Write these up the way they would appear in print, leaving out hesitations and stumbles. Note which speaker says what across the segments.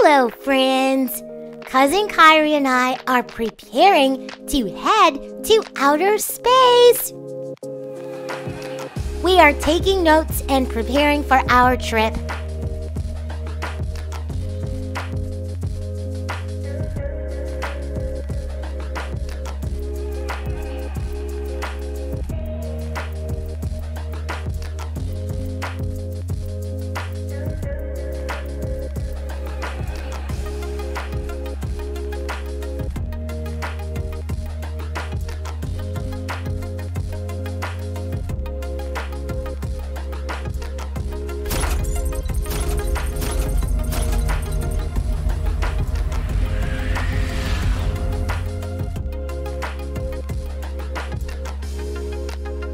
Speaker 1: Hello, friends! Cousin Kyrie and I are preparing to head to outer space. We are taking notes and preparing for our trip.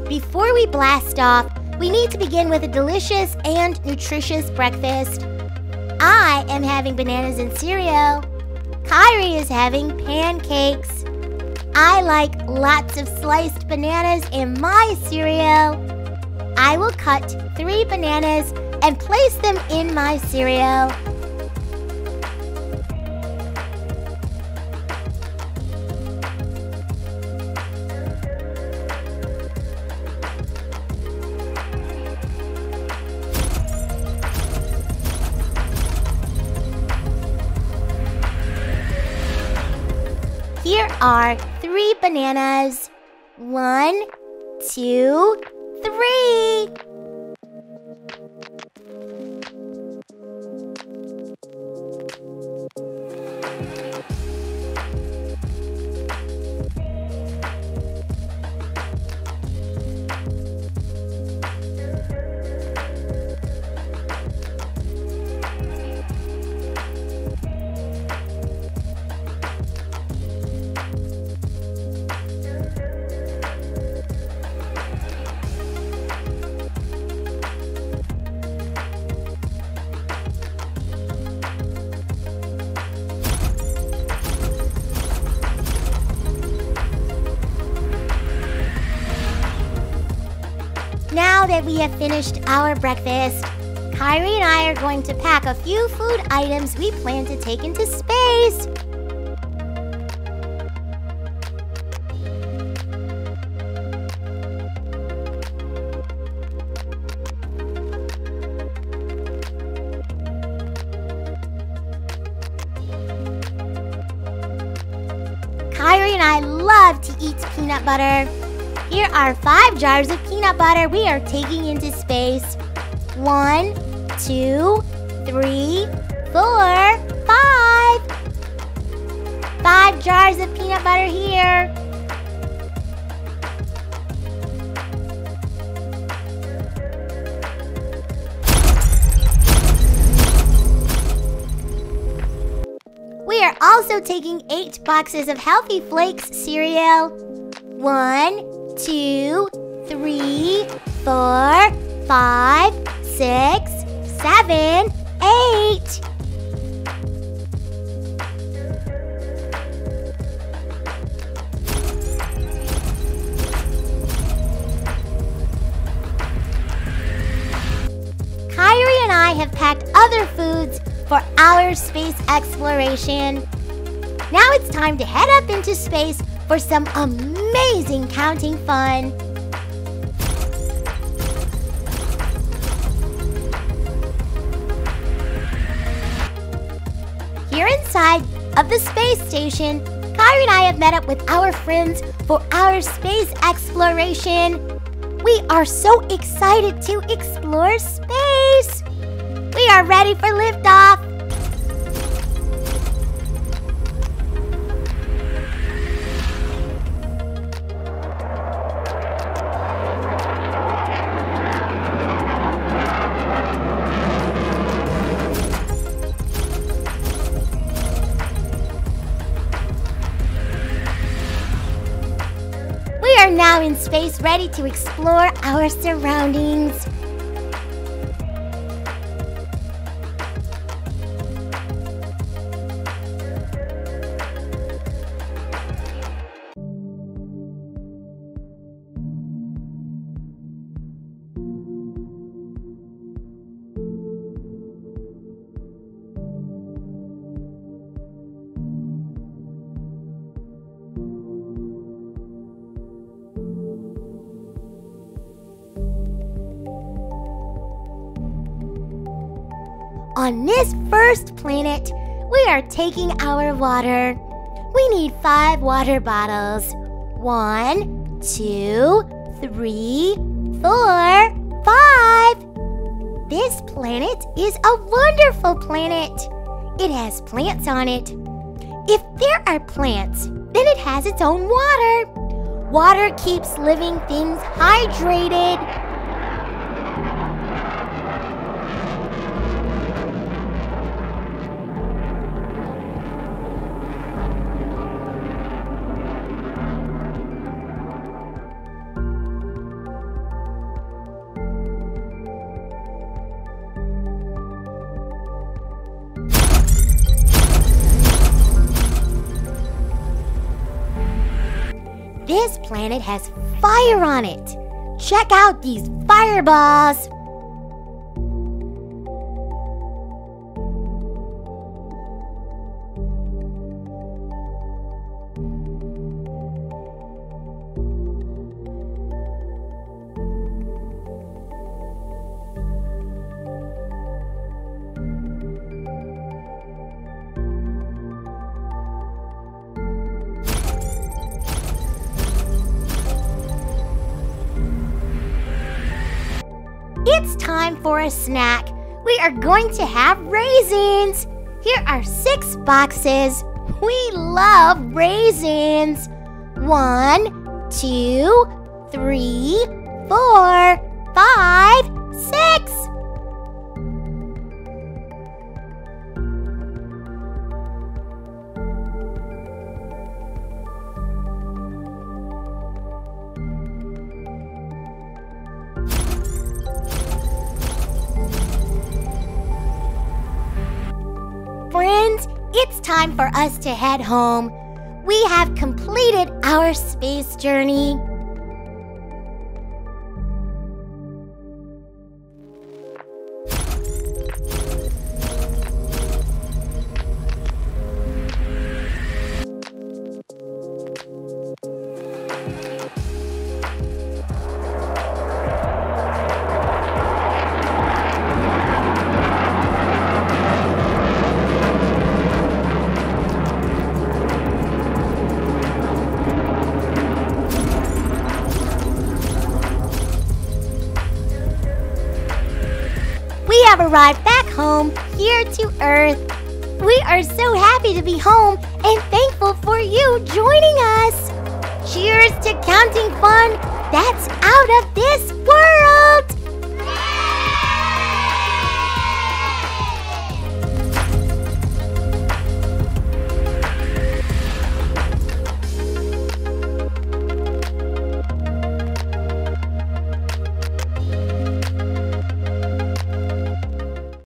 Speaker 1: Before we blast off, we need to begin with a delicious and nutritious breakfast. I am having bananas and cereal. Kyrie is having pancakes. I like lots of sliced bananas in my cereal. I will cut 3 bananas and place them in my cereal. Here are 3 bananas. 1, 2, 3. Now that we have finished our breakfast, Kyrie and I are going to pack a few food items we plan to take into space. Kyrie and I love to eat peanut butter. Here are 5 jars of peanut butter we are taking into space. 1, 2, 3, 4, 5. 5 jars of peanut butter here. We are also taking 8 boxes of Healthy Flakes cereal. 1, 2, 3, 4, 5, 6, 7, 8. Kyrie and I have packed other foods for our space exploration. Now it's time to head up into space for some amazing counting fun. Here inside of the space station, Kyrie and I have met up with our friends for our space exploration. We are so excited to explore space. We are ready for liftoff. We are now in space, ready to explore our surroundings. On this first planet, we are taking our water. We need 5 water bottles. 1, 2, 3, 4, 5. This planet is a wonderful planet. It has plants on it. If there are plants, then it has its own water. Water keeps living things hydrated. This planet has fire on it. Check out these fireballs. It's time for a snack. We are going to have raisins. Here are 6 boxes. We love raisins. 1, 2, 3, 4, 5, 6. Friends, it's time for us to head home. We have completed our space journey. We have arrived back home, here to Earth. We are so happy to be home and thankful for you joining us. Cheers to counting fun that's out of this world!